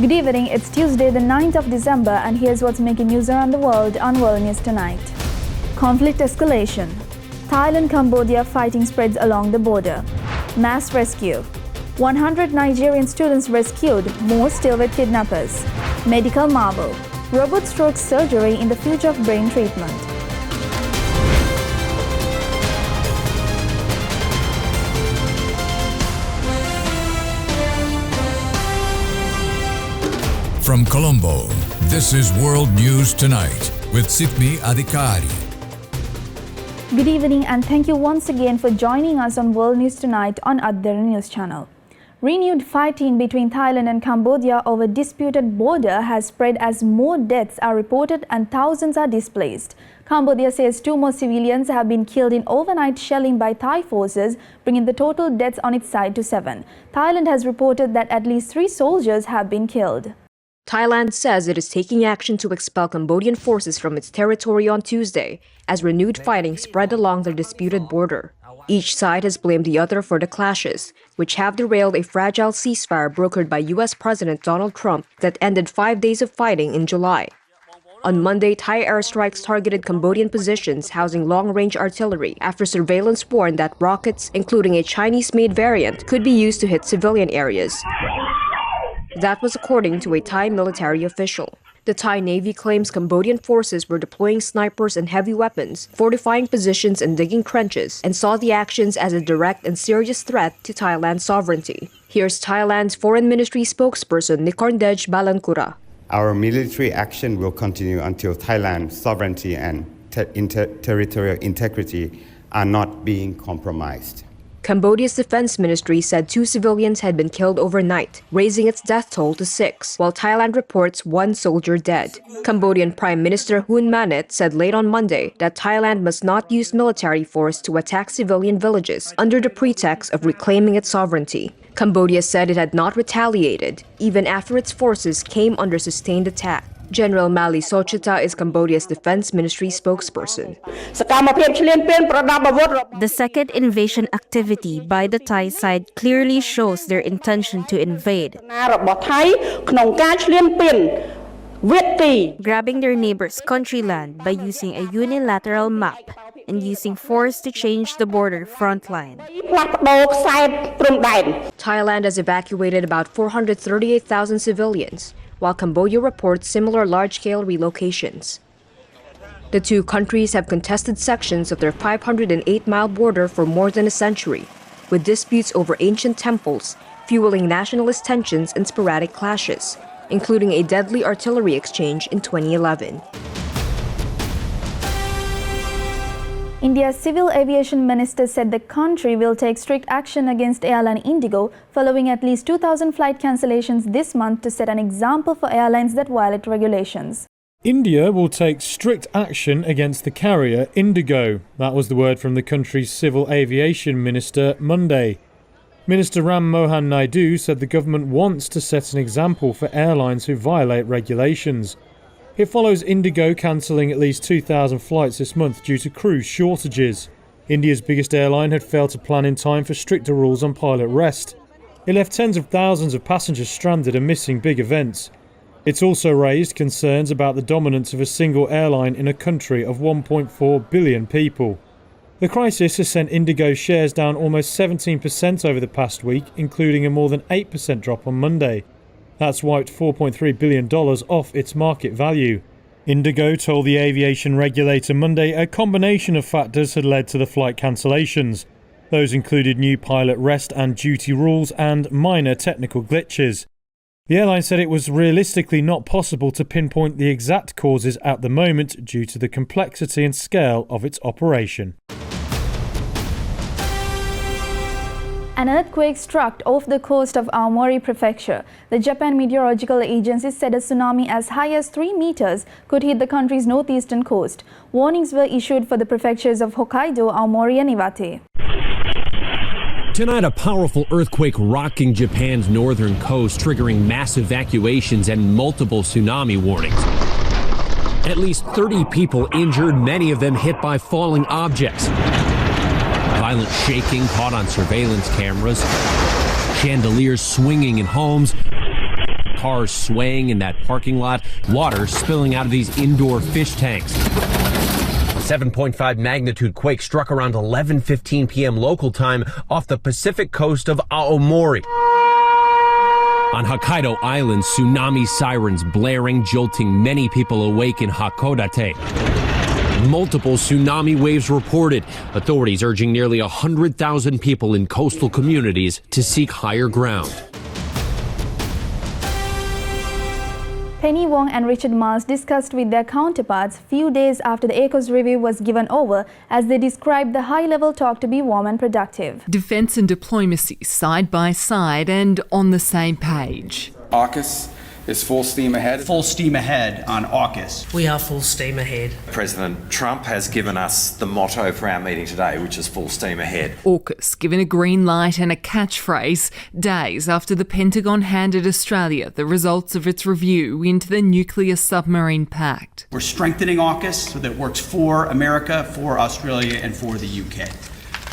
Good evening, it's Tuesday the 9th of December and here's what's making news around the world on World News Tonight. Conflict escalation. Thailand, Cambodia fighting spreads along the border. Mass rescue. 100 Nigerian students rescued, more still with kidnappers. Medical marvel. Robot stroke surgery in the future of brain treatment. From Colombo, this is World News Tonight with Sithmi Adhikari. Good evening and thank you once again for joining us on World News Tonight on Derana News Channel. Renewed fighting between Thailand and Cambodia over disputed border has spread as more deaths are reported and thousands are displaced. Cambodia says 2 more civilians have been killed in overnight shelling by Thai forces, bringing the total deaths on its side to 7. Thailand has reported that at least 3 soldiers have been killed. Thailand says it is taking action to expel Cambodian forces from its territory on Tuesday, as renewed fighting spread along the disputed border. Each side has blamed the other for the clashes, which have derailed a fragile ceasefire brokered by U.S. President Donald Trump that ended 5 days of fighting in July. On Monday, Thai airstrikes targeted Cambodian positions housing long-range artillery after surveillance warned that rockets, including a Chinese-made variant, could be used to hit civilian areas. That was according to a Thai military official. The Thai Navy claims Cambodian forces were deploying snipers and heavy weapons, fortifying positions and digging trenches, and saw the actions as a direct and serious threat to Thailand's sovereignty. Here's Thailand's Foreign Ministry spokesperson Nikorndej Balankura. Our military action will continue until Thailand's sovereignty and territorial integrity are not being compromised. Cambodia's defense ministry said 2 civilians had been killed overnight, raising its death toll to 6, while Thailand reports 1 soldier dead. Cambodian Prime Minister Hun Manet said late on Monday that Thailand must not use military force to attack civilian villages under the pretext of reclaiming its sovereignty. Cambodia said it had not retaliated, even after its forces came under sustained attack. General Mali Sochita is Cambodia's defense ministry spokesperson. The second invasion activity by the Thai side clearly shows their intention to invade, grabbing their neighbors' country land by using a unilateral map and using force to change the border front line. Thailand has evacuated about 438,000 civilians, while Cambodia reports similar large-scale relocations. The 2 countries have contested sections of their 508-mile border for more than a century, with disputes over ancient temples fueling nationalist tensions and sporadic clashes, including a deadly artillery exchange in 2011. India's Civil Aviation Minister said the country will take strict action against airline Indigo following at least 2,000 flight cancellations this month to set an example for airlines that violate regulations. India will take strict action against the carrier Indigo. That was the word from the country's Civil Aviation Minister Monday. Minister Ram Mohan Naidu said the government wants to set an example for airlines who violate regulations. It follows Indigo cancelling at least 2,000 flights this month due to crew shortages. India's biggest airline had failed to plan in time for stricter rules on pilot rest. It left tens of thousands of passengers stranded and missing big events. It's also raised concerns about the dominance of a single airline in a country of 1.4 billion people. The crisis has sent Indigo shares down almost 17% over the past week, including a more than 8% drop on Monday. That's wiped $4.3 billion off its market value. Indigo told the aviation regulator Monday a combination of factors had led to the flight cancellations. Those included new pilot rest and duty rules and minor technical glitches. The airline said it was realistically not possible to pinpoint the exact causes at the moment due to the complexity and scale of its operation. An earthquake struck off the coast of Aomori Prefecture. The Japan Meteorological Agency said a tsunami as high as 3 meters could hit the country's northeastern coast. Warnings were issued for the prefectures of Hokkaido, Aomori and Iwate. Tonight, a powerful earthquake rocking Japan's northern coast, triggering mass evacuations and multiple tsunami warnings. At least 30 people injured, many of them hit by falling objects. Violent shaking caught on surveillance cameras, chandeliers swinging in homes, cars swaying in that parking lot, water spilling out of these indoor fish tanks. A 7.5 magnitude quake struck around 11:15 p.m. local time off the Pacific coast of Aomori. On Hokkaido Island, tsunami sirens blaring, jolting many people awake in Hakodate. Multiple tsunami waves reported, authorities urging nearly 100,000 people in coastal communities to seek higher ground. Penny Wong and Richard Marles discussed with their counterparts few days after the AUKUS review was given over, as they described the high-level talk to be warm and productive. Defence and diplomacy side by side and on the same page. AUKUS is full steam ahead. Full steam ahead on AUKUS. We are full steam ahead. President Trump has given us the motto for our meeting today, which is full steam ahead. AUKUS given a green light and a catchphrase days after the Pentagon handed Australia the results of its review into the nuclear submarine pact. We're strengthening AUKUS so that it works for America, for Australia and for the UK.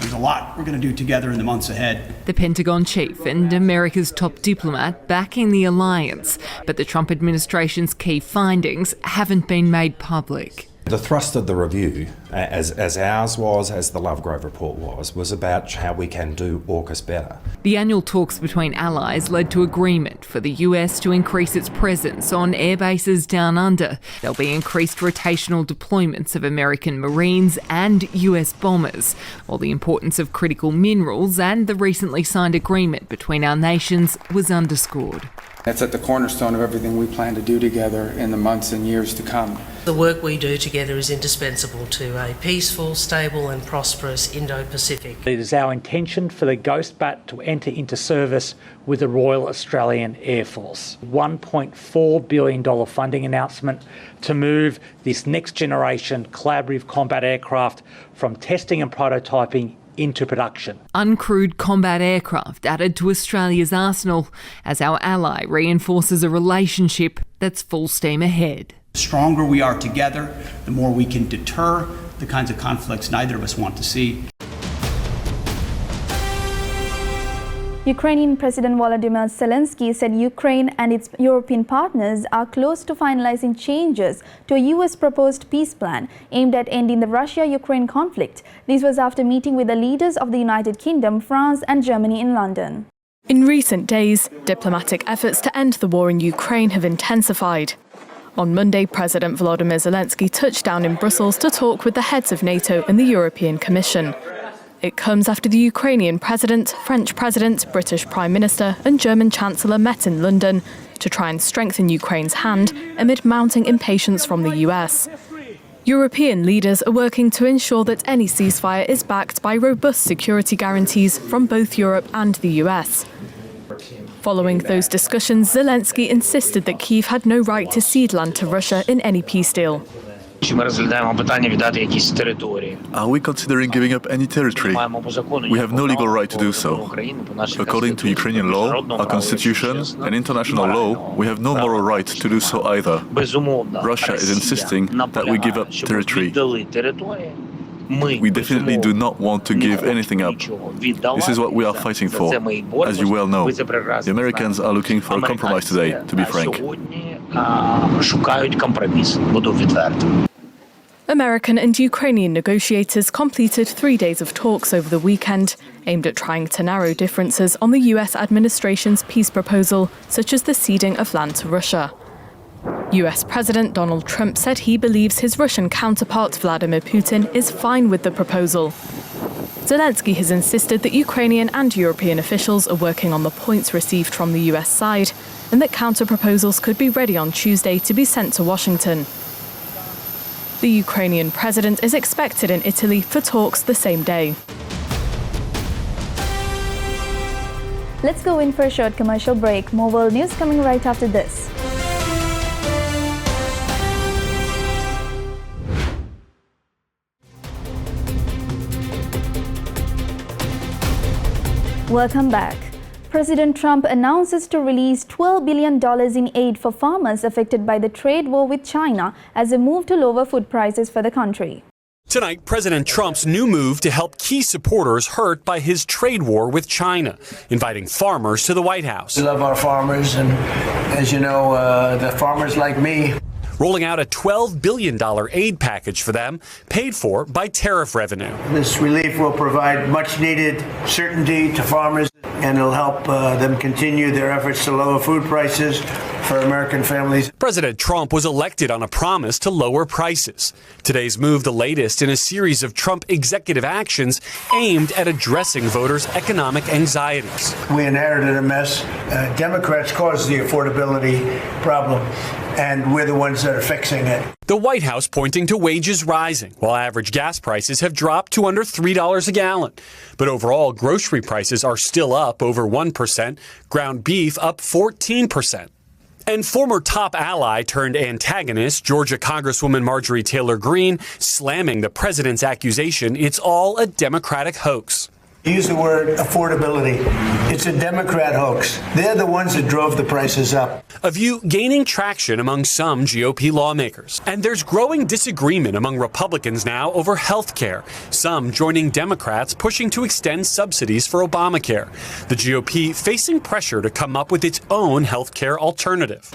There's a lot we're going to do together in the months ahead. The Pentagon chief and America's top diplomat backing the alliance, but the Trump administration's key findings haven't been made public. The thrust of the review, as ours was, as the Lovegrove report was about how we can do AUKUS better. The annual talks between allies led to agreement for the US to increase its presence on air bases down under. There'll be increased rotational deployments of American Marines and US bombers, while the importance of critical minerals and the recently signed agreement between our nations was underscored. That's at the cornerstone of everything we plan to do together in the months and years to come. The work we do together is indispensable to a peaceful, stable and prosperous Indo-Pacific. It is our intention for the Ghost Bat to enter into service with the Royal Australian Air Force. $1.4 billion funding announcement to move this next generation collaborative combat aircraft from testing and prototyping into production. Uncrewed combat aircraft added to Australia's arsenal as our ally reinforces a relationship that's full steam ahead. The stronger we are together, the more we can deter the kinds of conflicts neither of us want to see. Ukrainian President Volodymyr Zelensky said Ukraine and its European partners are close to finalizing changes to a US proposed peace plan aimed at ending the Russia-Ukraine conflict. This was after meeting with the leaders of the United Kingdom, France and Germany in London. In recent days, diplomatic efforts to end the war in Ukraine have intensified. On Monday, President Volodymyr Zelensky touched down in Brussels to talk with the heads of NATO and the European Commission. It comes after the Ukrainian President, French President, British Prime Minister and German Chancellor met in London to try and strengthen Ukraine's hand amid mounting impatience from the US. European leaders are working to ensure that any ceasefire is backed by robust security guarantees from both Europe and the US. Following those discussions, Zelensky insisted that Kyiv had no right to cede land to Russia in any peace deal. Are we considering giving up any territory? We have no legal right to do so. According to Ukrainian law, our constitution, and international law, we have no moral right to do so either. Russia is insisting that we give up territory. We definitely do not want to give anything up. This is what we are fighting for. As you well know, the Americans are looking for a compromise today, to be frank. American and Ukrainian negotiators completed 3 days of talks over the weekend, aimed at trying to narrow differences on the US administration's peace proposal, such as the ceding of land to Russia. US President Donald Trump said he believes his Russian counterpart Vladimir Putin is fine with the proposal. Zelensky has insisted that Ukrainian and European officials are working on the points received from the US side, and that counter-proposals could be ready on Tuesday to be sent to Washington. The Ukrainian president is expected in Italy for talks the same day. Let's go in for a short commercial break. More world news coming right after this. Welcome back. President Trump announces to release $12 billion in aid for farmers affected by the trade war with China as a move to lower food prices for the country. Tonight, President Trump's new move to help key supporters hurt by his trade war with China, inviting farmers to the White House. We love our farmers, and as you know, the farmers like me. Rolling out a $12 billion aid package for them, paid for by tariff revenue. This relief will provide much-needed certainty to farmers, and it'll help them continue their efforts to lower food prices for American families. President Trump was elected on a promise to lower prices. Today's move, the latest in a series of Trump executive actions aimed at addressing voters' economic anxieties. We inherited a mess. Democrats caused the affordability problem, and we're the ones that are fixing it. The White House pointing to wages rising, while average gas prices have dropped to under $3 a gallon. But overall, grocery prices are still up over 1%, ground beef up 14%. And former top ally turned antagonist, Georgia Congresswoman Marjorie Taylor Greene, slamming the president's accusation it's all a Democratic hoax. Use the word affordability. It's a Democrat hoax. They're the ones that drove the prices up. A view gaining traction among some GOP lawmakers. And there's growing disagreement among Republicans now over health care, some joining Democrats pushing to extend subsidies for Obamacare. The GOP facing pressure to come up with its own health care alternative.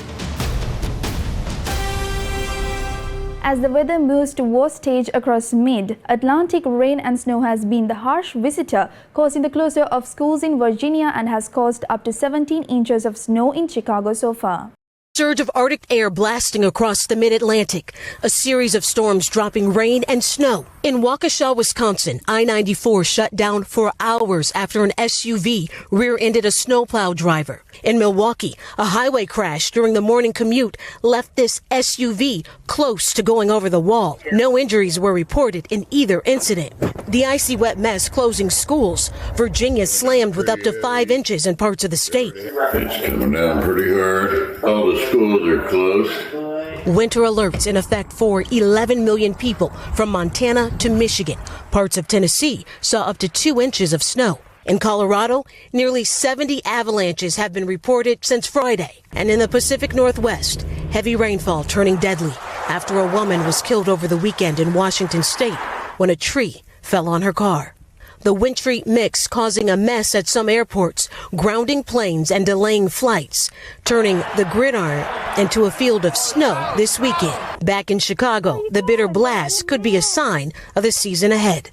As the weather moves to war stage across mid-Atlantic, rain and snow has been the harsh visitor, causing the closure of schools in Virginia and has caused up to 17 inches of snow in Chicago so far. Surge of Arctic air blasting across the mid-Atlantic, a series of storms dropping rain and snow. In Waukesha, Wisconsin, I-94 shut down for hours after an SUV rear-ended a snowplow driver. In Milwaukee, a highway crash during the morning commute left this SUV close to going over the wall. No injuries were reported in either incident. The icy wet mess closing schools. Virginia slammed with up to 5 inches in parts of the state. It's coming down pretty hard. All the schools are closed. Winter alerts in effect for 11 million people from Montana to Michigan. Parts of Tennessee saw up to 2 inches of snow. In Colorado, nearly 70 avalanches have been reported since Friday. And in the Pacific Northwest, heavy rainfall turning deadly after a woman was killed over the weekend in Washington state when a tree fell on her car. The wintry mix causing a mess at some airports, grounding planes and delaying flights, turning the gridiron into a field of snow this weekend. Back in Chicago, the bitter blast could be a sign of the season ahead.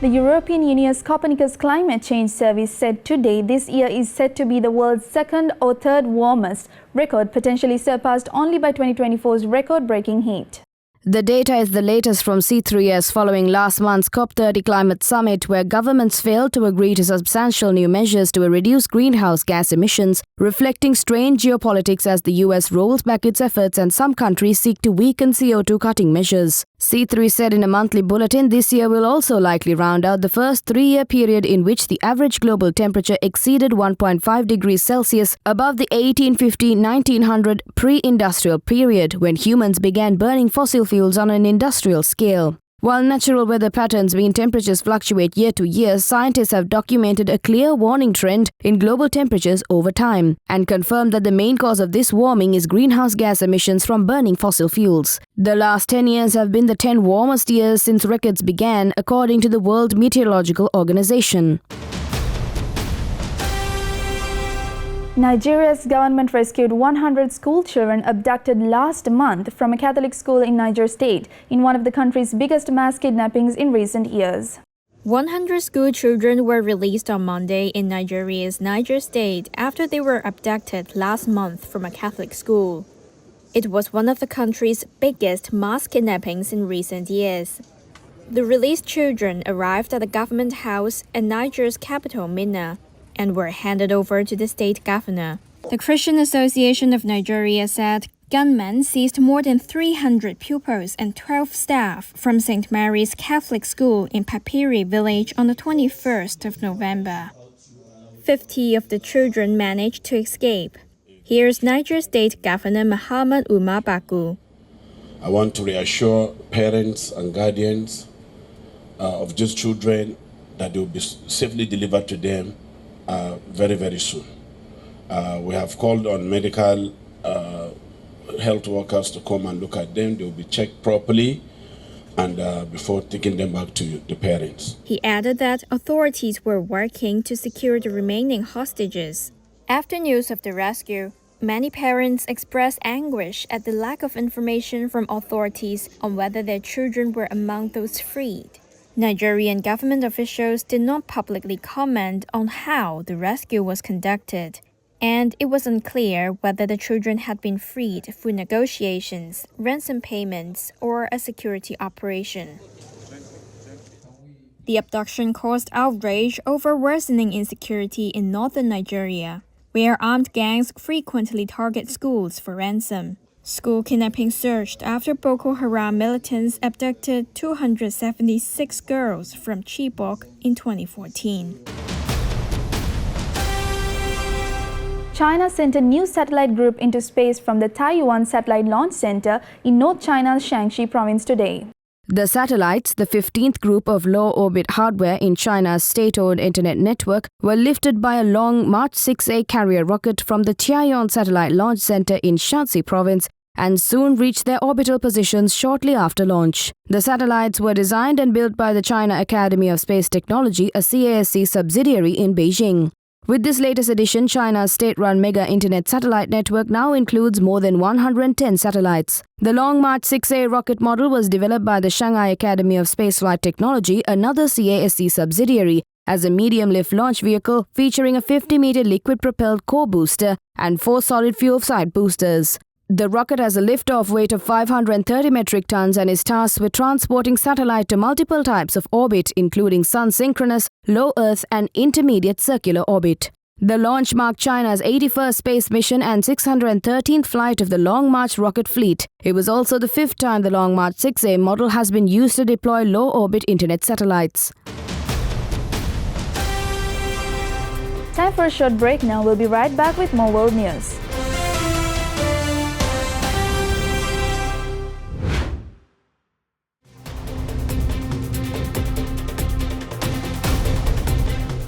The European Union's Copernicus Climate Change Service said today this year is said to be the world's second or third warmest record, potentially surpassed only by 2024's record-breaking heat. The data is the latest from C3S following last month's COP30 climate summit, where governments failed to agree to substantial new measures to reduce greenhouse gas emissions, reflecting strained geopolitics as the US rolls back its efforts and some countries seek to weaken CO2 cutting measures. C3 said in a monthly bulletin this year will also likely round out the first 3-year period in which the average global temperature exceeded 1.5 degrees Celsius above the 1850-1900 pre-industrial period, when humans began burning fossil fuels on an industrial scale. While natural weather patterns mean temperatures fluctuate year to year, scientists have documented a clear warning trend in global temperatures over time and confirmed that the main cause of this warming is greenhouse gas emissions from burning fossil fuels. The last 10 years have been the 10 warmest years since records began, according to the World Meteorological Organization. Nigeria's government rescued 100 school children abducted last month from a Catholic school in Niger State in one of the country's biggest mass kidnappings in recent years. 100 school children were released on Monday in Nigeria's Niger State after they were abducted last month from a Catholic school. It was one of the country's biggest mass kidnappings in recent years. The released children arrived at the government house in Niger's capital, Minna, and were handed over to the state governor. The Christian Association of Nigeria said gunmen seized more than 300 pupils and 12 staff from St. Mary's Catholic School in Papiri village on the 21st of November. 50 of the children managed to escape. Here's Niger State Governor Muhammad Umar Baku. I want to reassure parents and guardians of these children that they will be safely delivered to them very, very soon. We have called on medical health workers to come and look at them. They will be checked properly and before taking them back to the parents. He added that authorities were working to secure the remaining hostages. After news of the rescue, many parents expressed anguish at the lack of information from authorities on whether their children were among those freed. Nigerian government officials did not publicly comment on how the rescue was conducted, and it was unclear whether the children had been freed through negotiations, ransom payments, or a security operation. The abduction caused outrage over worsening insecurity in northern Nigeria, where armed gangs frequently target schools for ransom. School kidnapping surged after Boko Haram militants abducted 276 girls from Chibok in 2014. China sent a new satellite group into space from the Taiwan Satellite Launch Center in North China's Shaanxi province today. The satellites, the 15th group of low-orbit hardware in China's state-owned internet network, were lifted by a Long March 6A carrier rocket from the Taiyuan Satellite Launch Center in Shaanxi province and soon reached their orbital positions shortly after launch. The satellites were designed and built by the China Academy of Space Technology, a CASC subsidiary in Beijing. With this latest addition, China's state-run mega internet satellite network now includes more than 110 satellites. The Long March 6A rocket model was developed by the Shanghai Academy of Spaceflight Technology, another CASC subsidiary, as a medium-lift launch vehicle featuring a 50-meter liquid-propelled core booster and 4 solid fuel side boosters. The rocket has a lift-off weight of 530 metric tons and is tasked with transporting satellite to multiple types of orbit, including sun-synchronous, low Earth and intermediate circular orbit. The launch marked China's 81st space mission and 613th flight of the Long March rocket fleet. It was also the 5th time the Long March 6A model has been used to deploy low-orbit internet satellites. Time for a short break now. We'll be right back with more world news.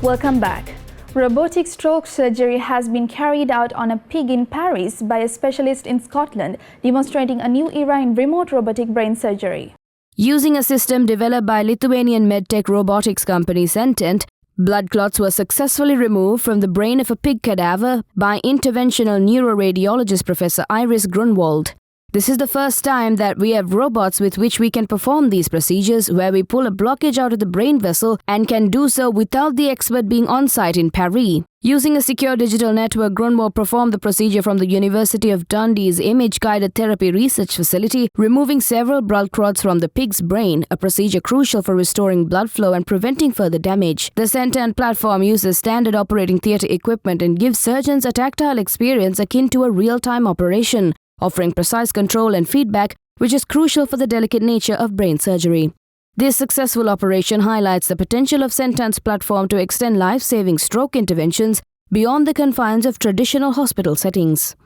Welcome back. Robotic stroke surgery has been carried out on a pig in Paris by a specialist in Scotland, demonstrating a new era in remote robotic brain surgery. Using a system developed by Lithuanian medtech robotics company Sentent, blood clots were successfully removed from the brain of a pig cadaver by interventional neuroradiologist Professor Iris Grunwald. This is the first time that we have robots with which we can perform these procedures, where we pull a blockage out of the brain vessel and can do so without the expert being on site in Paris. Using a secure digital network, Grunwald performed the procedure from the University of Dundee's image-guided therapy research facility, removing several blood clots from the pig's brain, a procedure crucial for restoring blood flow and preventing further damage. The Sentent platform uses standard operating theatre equipment and gives surgeons a tactile experience akin to a real-time operation, offering precise control and feedback, which is crucial for the delicate nature of brain surgery. This successful operation highlights the potential of Sentent's platform to extend life-saving stroke interventions beyond the confines of traditional hospital settings.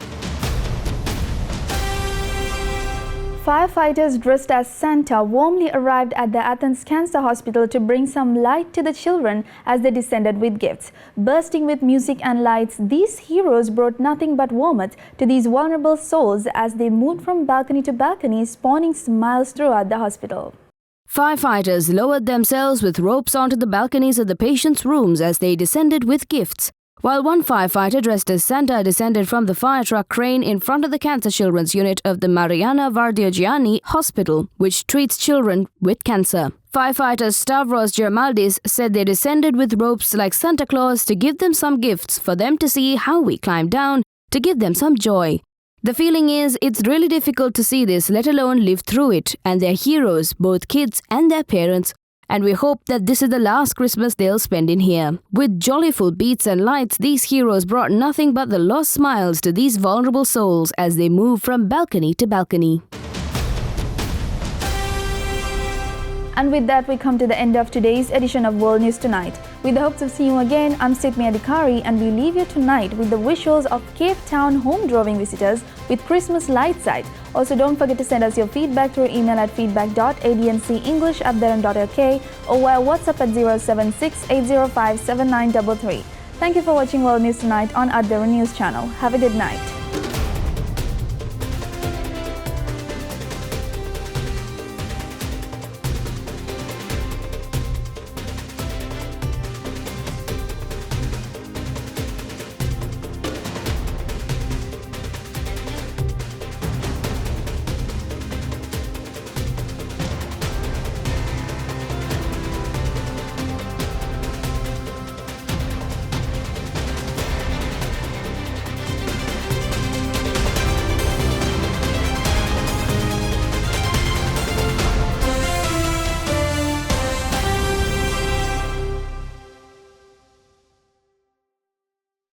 Firefighters dressed as Santa warmly arrived at the Athens Cancer Hospital to bring some light to the children as they descended with gifts. Bursting with music and lights, these heroes brought nothing but warmth to these vulnerable souls as they moved from balcony to balcony, spawning smiles throughout the hospital. Firefighters lowered themselves with ropes onto the balconies of the patients' rooms as they descended with gifts, while one firefighter dressed as Santa descended from the fire truck crane in front of the Cancer Children's Unit of the Mariana Vardioggiani Hospital, which treats children with cancer. Firefighter Stavros Germaldis said they descended with ropes like Santa Claus to give them some gifts for them to see how we climb down, to give them some joy. The feeling is it's really difficult to see this, let alone live through it, and they're heroes, both kids and their parents, and we hope that this is the last Christmas they'll spend in here. With joyful beats and lights, these heroes brought nothing but the lost smiles to these vulnerable souls as they move from balcony to balcony. And with that, we come to the end of today's edition of World News Tonight. With the hopes of seeing you again, I'm Sitmi Adhikari, and we leave you tonight with the visuals of Cape Town home-droving visitors with Christmas light sight. Also, don't forget to send us your feedback through email at feedback.adncenglish@derana.lk or via WhatsApp at 076-805-7933. Thank you for watching World News Tonight on Derana News Channel. Have a good night.